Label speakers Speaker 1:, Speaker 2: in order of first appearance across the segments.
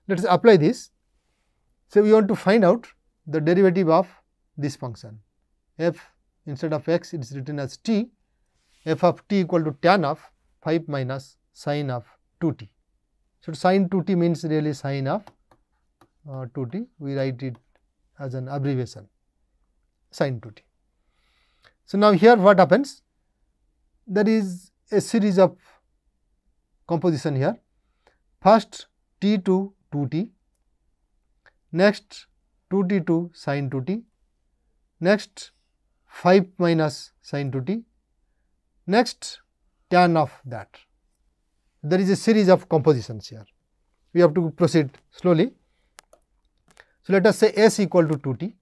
Speaker 1: Let us apply this. So, we want to find out the derivative of this function f, instead of x it is written as t, f of t equal to tan of 5 minus sine of 2t. So, sine 2t means really sine of 2t, we write it as an abbreviation sine 2t. So, now here what happens? There is a series of composition here. First t to 2t, next 2t to sine 2t, next 5 minus sine 2t, next tan of that. There is a series of compositions here. We have to proceed slowly. So, let us say s equal to 2t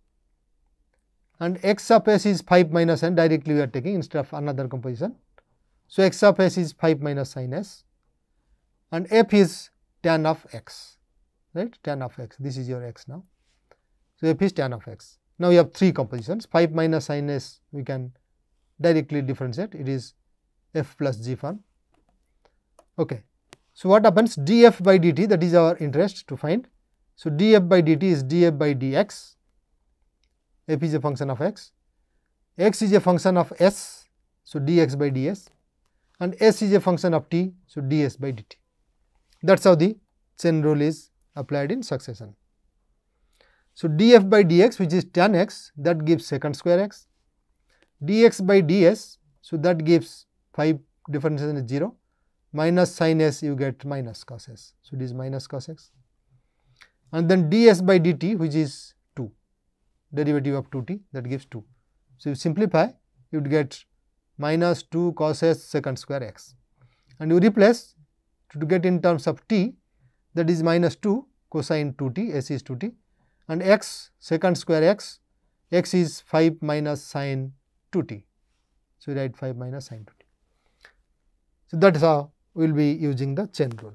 Speaker 1: and x of s is 5 minus n, directly we are taking instead of another composition. So, x of s is 5 minus sin s and f is tan of x, right, tan of x, this is your x now. So, f is tan of x. Now, we have 3 compositions, 5 minus sin s we can directly differentiate, it is f plus g form. Okay. So, what happens? df by dt, that is our interest to find. So, df by dt is df by dx, f is a function of x is a function of s, so dx by ds, and s is a function of t, so ds by dt. That is how the chain rule is applied in succession. So, df by dx, which is tan x, that gives secant square x, dx by ds, so that gives 5 differentiation is 0, minus sin s you get minus cos s, so it is minus cos x, and then ds by dt, which is 2, derivative of 2t, that gives 2. So, you simplify, you would get minus 2 cos s secant square x, and you replace to get in terms of t, that is minus 2 cosine 2t, s is 2t, and x secant square x is 5 minus sine 2t. So, we write 5 minus sine 2t. So, that is how we will be using the chain rule.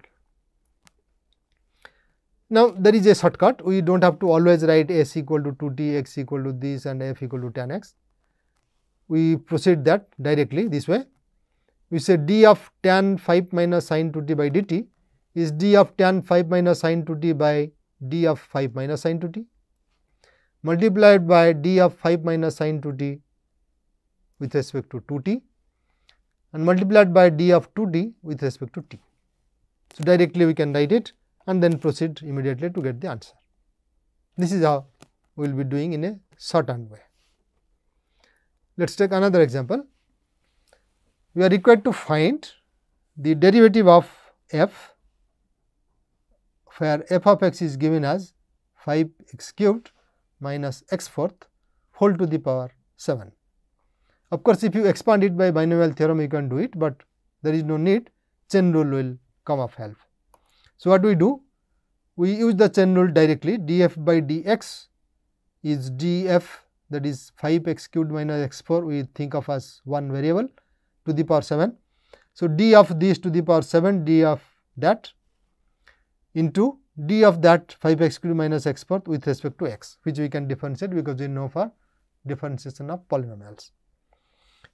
Speaker 1: Now, there is a shortcut, we do not have to always write s equal to 2t, x equal to this and f equal to tan x. We proceed that directly this way. We say d of tan 5 minus sine 2t by dt is d of tan 5 minus sine 2t by d of 5 minus sine 2t multiplied by d of 5 minus sine 2t with respect to 2t and multiplied by d of 2t with respect to t. So, directly we can write it and then proceed immediately to get the answer. This is how we will be doing in a shorthand way. Let us take another example. We are required to find the derivative of f, where f of x is given as 5 x cubed minus x fourth whole to the power 7. Of course, if you expand it by binomial theorem, you can do it, but there is no need, chain rule will come of help. So, what we do? We use the chain rule directly, df by dx is df, that is 5 x cubed minus x 4, we think of as one variable to the power 7. So, d of this to the power 7, d of that into d of that 5 x cubed minus x 4 with respect to x, which we can differentiate because we know for differentiation of polynomials.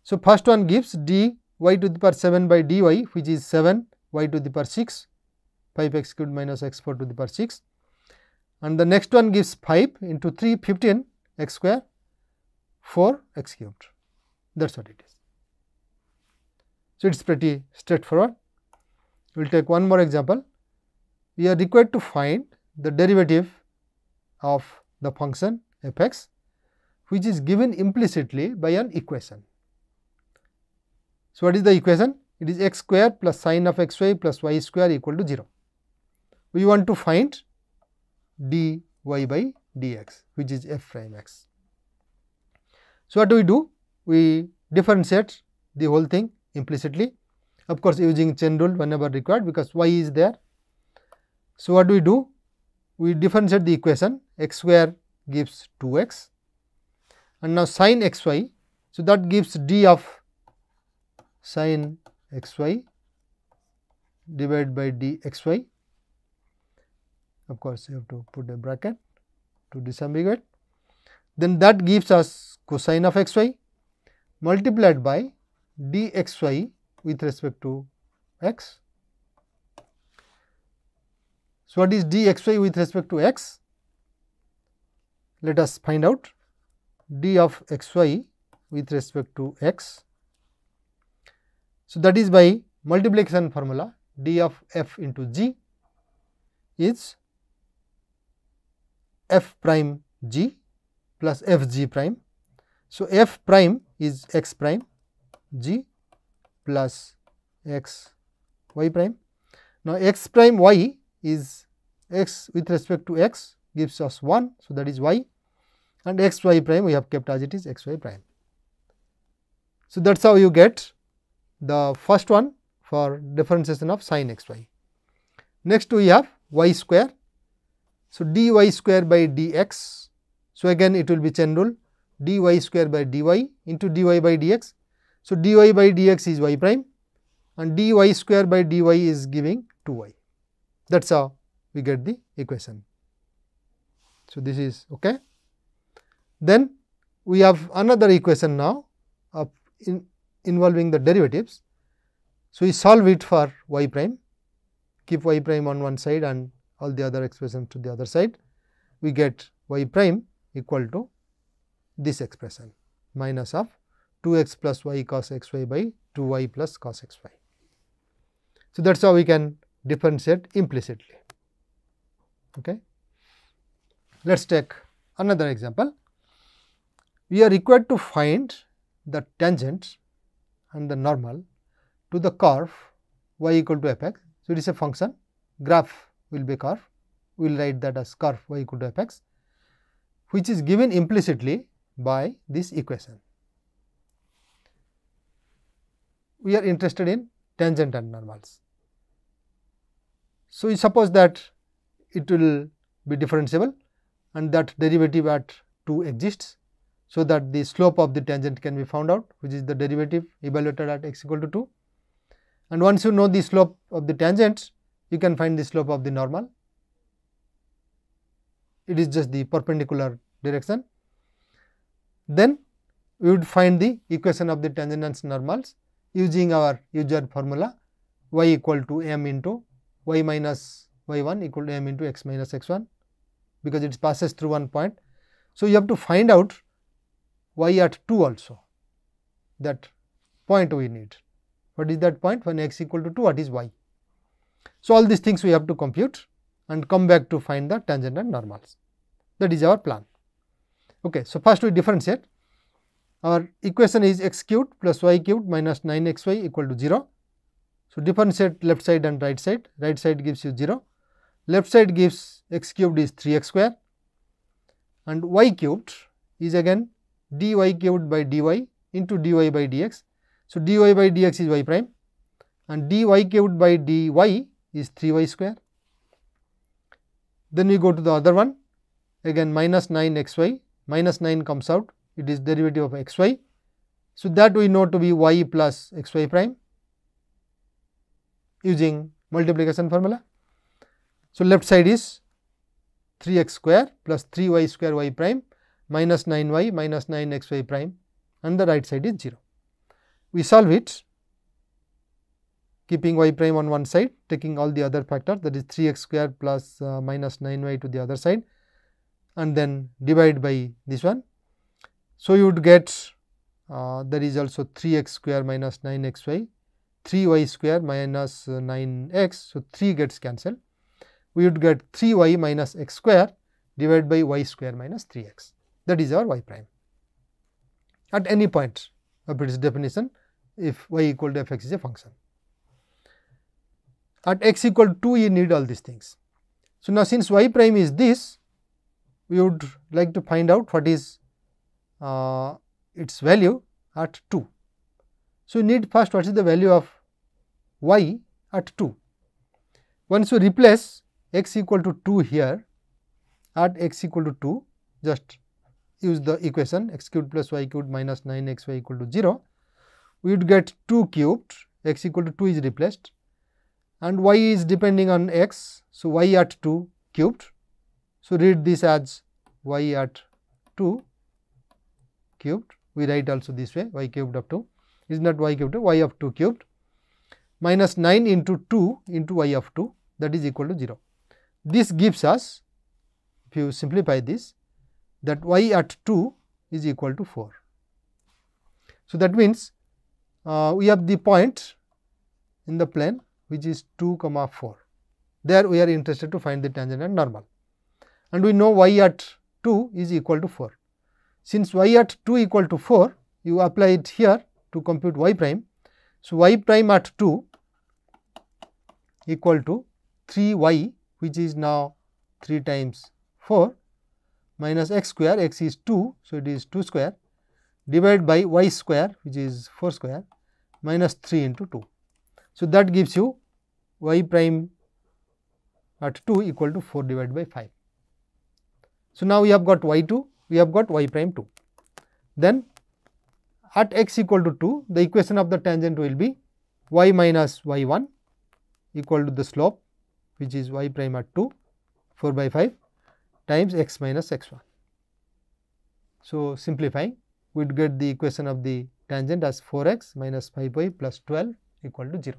Speaker 1: So, first one gives d y to the power 7 by dy, which is 7 y to the power 6, 5 x cubed minus x 4 to the power 6, and the next one gives 5 into 3, 15 x square 4 x cubed, that is what it is. So, it is pretty straightforward. We will take one more example. We are required to find the derivative of the function f x, which is given implicitly by an equation. So, what is the equation? It is x square plus sine of x y plus y square equal to 0. We want to find dy by dx, which is f prime x. So, what do we do? We differentiate the whole thing implicitly, of course, using chain rule whenever required, because y is there. So, what do? We differentiate the equation, x square gives 2x and now sin x y. So, that gives d of sin x y divided by d x y. Of course, you have to put a bracket to disambiguate. Then that gives us cosine of x y multiplied by d x y with respect to x. So, what is dxy with respect to x? Let us find out d of xy with respect to x. So, that is by multiplication formula d of f into g is f prime g plus f g prime. So, f prime is x prime g plus x y prime. Now, x prime y is x with respect to x gives us 1. So, that is y, and x y prime we have kept as it is x y prime. So, that is how you get the first one for differentiation of sin x y. Next we have y square. So, dy square by dx. So, again it will be chain rule dy square by dy into dy by dx. So, dy by dx is y prime and dy square by dy is giving 2y. That is how we get the equation. So, this is okay. Then we have another equation now of involving the derivatives. So, we solve it for y prime, keep y prime on one side and all the other expressions to the other side. We get y prime equal to this expression minus of 2x plus y cos x y by 2y plus cos x y. So, that is how we can differentiate implicitly. Okay. Let us take another example. We are required to find the tangent and the normal to the curve y equal to f x. So, it is a function, graph will be curve, we will write that as curve y equal to f x, which is given implicitly by this equation. We are interested in tangent and normals. So, we suppose that it will be differentiable and that derivative at 2 exists. So, that the slope of the tangent can be found out, which is the derivative evaluated at x equal to 2. And once you know the slope of the tangent, you can find the slope of the normal. It is just the perpendicular direction. Then we would find the equation of the tangent and normals using our usual formula y equal to m into y minus y 1 equal to m into x minus x 1, because it passes through one point. So, you have to find out y at 2 also, that point we need. What is that point? When x equal to 2, what is y? So, all these things we have to compute and come back to find the tangent and normals. That is our plan. Okay. So, first we differentiate. Our equation is x cubed plus y cubed minus 9 x y equal to 0. So, differentiate left side and right side. Right side gives you 0. Left side gives x cubed is 3x square and y cubed is again dy cubed by dy into dy by dx. So, dy by dx is y prime and dy cubed by dy is 3y square. Then we go to the other one, again minus 9 x y, minus 9 comes out, it is derivative of x y. So, that we know to be y plus x y prime using multiplication formula. So, left side is 3x square plus 3y square y prime minus 9y minus 9xy prime and the right side is 0. We solve it keeping y prime on one side, taking all the other factors, that is 3x square plus minus 9y to the other side and then divide by this one. So, you would get there is also 3x square minus 9xy, 3y square minus 9x. So, 3 gets cancelled. We would get 3y minus x square divided by y square minus 3x. That is our y prime at any point of its definition if y equal to f x is a function. At x equal to 2, you need all these things. So, now since y prime is this, we would like to find out what is its value at 2. So, you need first what is the value of y at 2. Once you replace x equal to 2 here, at x equal to 2, just use the equation x cubed plus y cubed minus 9xy equal to 0, we would get 2 cubed, x equal to 2 is replaced and y is depending on x. So, y at 2 cubed. So, read this as y at 2 cubed, we write also this way y cubed of 2 is not y cubed, y of 2 cubed minus 9 into 2 into y of 2, that is equal to 0. this gives us, if you simplify this, that y at 2 is equal to 4. So, that means we have the point in the plane which is 2, 4. There we are interested to find the tangent and normal, and we know y at 2 is equal to 4. Since y at 2 equal to 4, you apply it here to compute y prime. So, y prime at 2 equal to 3y, which is now 3 times 4 minus x square, x is 2. So, it is 2 square divided by y square, which is 4 square, minus 3 into 2. So, that gives you y prime at 2 equal to 4 divided by 5. So, now we have got y 2, we have got y prime 2. Then at x equal to 2, the equation of the tangent will be y minus y 1 equal to the slope, which is y prime at 2, 4 by 5 times x minus x 1. So, simplifying, we would get the equation of the tangent as 4x minus 5y plus 12 equal to 0.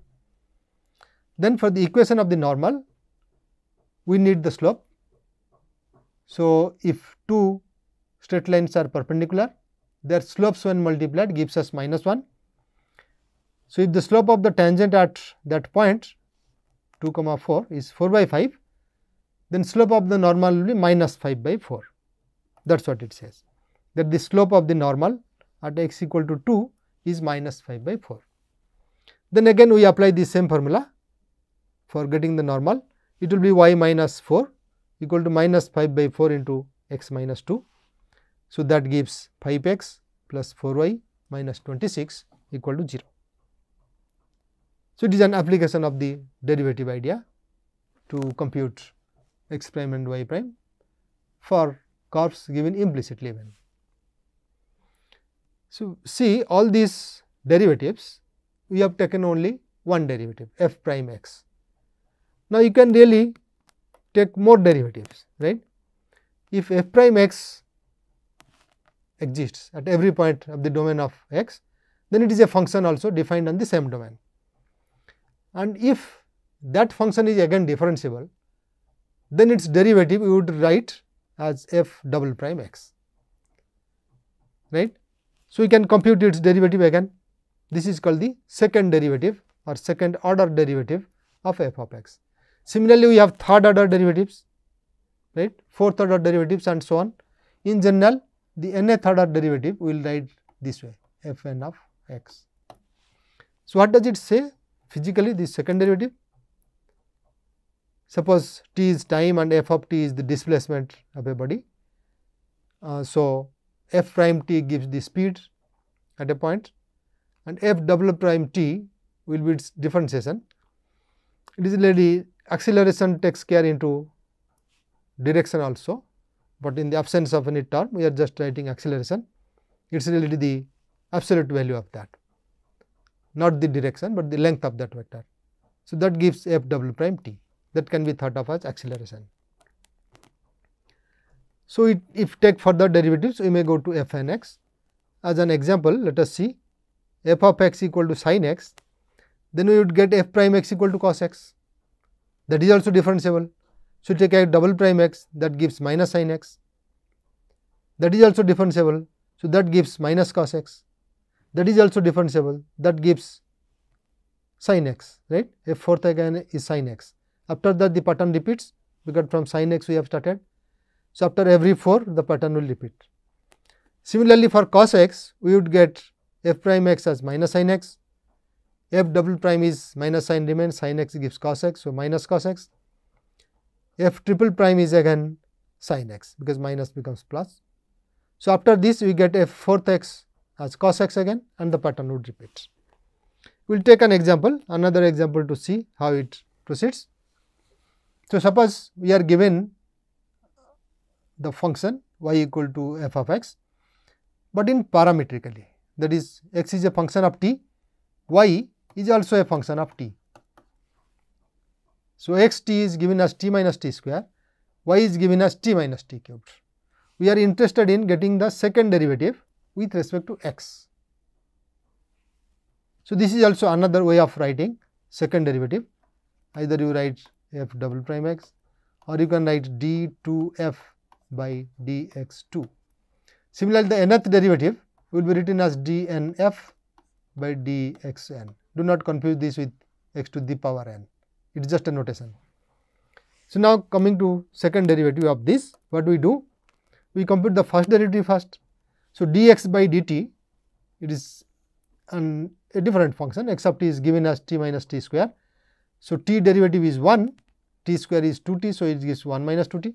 Speaker 1: Then for the equation of the normal, we need the slope. So, if two straight lines are perpendicular, their slopes when multiplied gives us minus 1. So, if the slope of the tangent at that point 2, 4 is 4 by 5, then slope of the normal will be minus 5 by 4. That is what it says, that the slope of the normal at x equal to 2 is minus 5 by 4. Then again we apply the same formula for getting the normal. It will be y minus 4 equal to minus 5 by 4 into x minus 2. So, that gives 5x plus 4y minus 26 equal to 0. So, it is an application of the derivative idea to compute x prime and y prime for curves given implicitly even. So, see all these derivatives, we have taken only one derivative f prime x. Now, you can really take more derivatives, right. If f prime x exists at every point of the domain of x, then it is a function also defined on the same domain. And if that function is again differentiable, then its derivative we would write as f double prime x, right. So, we can compute its derivative again. This is called the second derivative or second order derivative of f of x. Similarly, we have third order derivatives, right, fourth order derivatives and so on. In general, the nth order derivative we will write this way, f n of x. So, what does it say physically, this second derivative? Suppose t is time and f of t is the displacement of a body. So, f prime t gives the speed at a point and f double prime t will be its differentiation. It is really acceleration takes care into direction also, but in the absence of any term we are just writing acceleration. It is really the absolute value of that, not the direction, but the length of that vector. So, that gives f double prime t, that can be thought of as acceleration. So, if take further derivatives, we may go to f n x. As an example, let us see f of x equal to sin x, then we would get f prime x equal to cos x, that is also differentiable. So, take a double prime x, that gives minus sin x, that is also differentiable. So, that gives minus cos x, that is also differentiable, that gives sin x, right. F fourth again is sin x. After that the pattern repeats, because from sin x we have started. So, after every 4 the pattern will repeat. Similarly, for cos x we would get f prime x as minus sin x, f double prime is minus sin remains, sin x gives cos x. So, minus cos x, f triple prime is again sin x, because minus becomes plus. So, after this we get f fourth x as cos x again, and the pattern would repeat. We will take an example, another example to see how it proceeds. So, suppose we are given the function y equal to f of x, but in parametrically, that is x is a function of t, y is also a function of t. So, x t is given as t minus t square, y is given as t minus t cubed. We are interested in getting the second derivative with respect to x. So, this is also another way of writing second derivative, either you write f double prime x or you can write d2f by dx2. Similarly, the nth derivative will be written as dnf by dxn. Do not confuse this with x to the power n, it is just a notation. So, now coming to second derivative of this, what we do? We compute the first derivative first. So, dx by dt, it is a different function, x of t is given as t minus t square. So, t derivative is 1, t square is 2t, so it gives 1 minus 2t,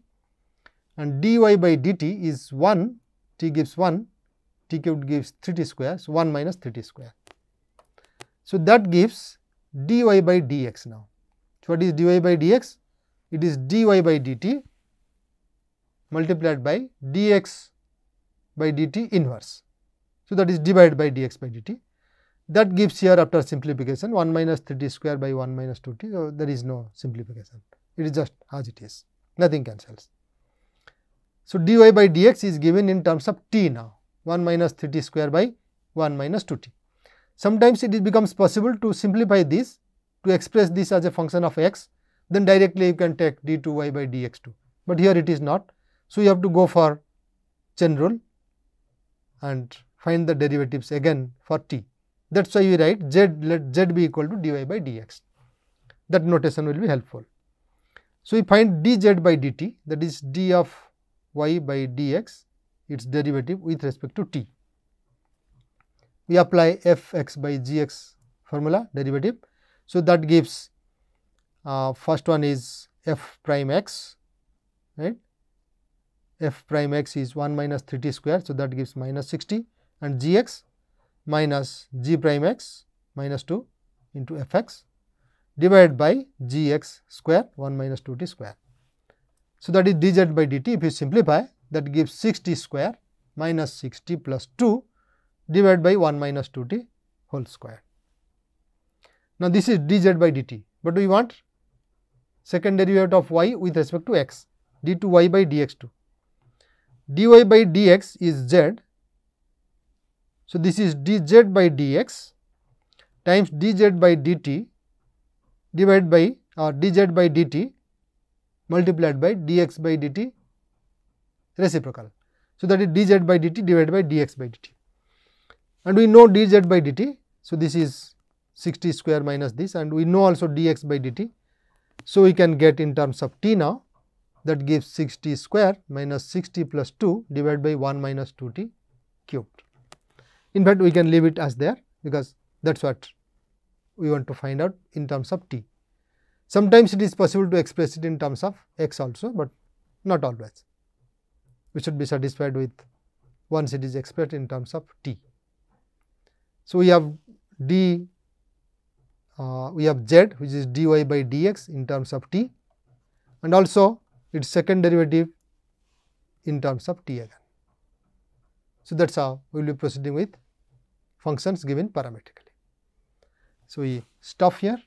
Speaker 1: and dy by dt is 1, t gives 1, t cubed gives 3t square, so 1 minus 3t square. So, that gives dy by dx now. So, what is dy by dx? It is dy by dt multiplied by dx by dt inverse. So, that is divided by dx by dt. That gives here after simplification 1 minus 3t square by 1 minus 2t. So, there is no simplification, it is just as it is, nothing cancels. So, dy by dx is given in terms of t now, 1 minus 3t square by 1 minus 2t. Sometimes it becomes possible to simplify this to express this as a function of x, then directly you can take d2y by dx2, but here it is not. So, you have to go for chain rule and find the derivatives again for t. That is why we write z, let z be equal to dy by dx, that notation will be helpful. So, we find dz by dt, that is d of y by dx, its derivative with respect to t. We apply fx by gx formula derivative. So, that gives first one is f prime x, right. F prime x is 1 minus 3t square. So, that gives minus 60, and gx minus g prime x minus 2 into fx divided by gx square 1 minus 2t square. So, that is dz by dt. If you simplify, that gives 6t square minus 6t plus 2 divided by 1 minus 2t whole square. Now, this is dz by dt, but we want second derivative of y with respect to x, d2y by dx2. dy by dx is z. So, this is dz by dx times dz by dt divided by dz by dt multiplied by dx by dt reciprocal. So, that is dz by dt divided by dx by dt, and we know dz by dt. So, this is 60 square minus this, and we know also dx by dt. So, we can get in terms of t now, that gives 60 square minus 60 plus 2 divided by 1 minus 2t cubed. In fact, we can leave it as there, because that is what we want to find out in terms of t. Sometimes it is possible to express it in terms of x also, but not always. We should be satisfied with once it is expressed in terms of t. So, we have z, which is dy by dx in terms of t, and also its second derivative in terms of t again. So, that is how we will be proceeding with functions given parametrically. So, we stop here.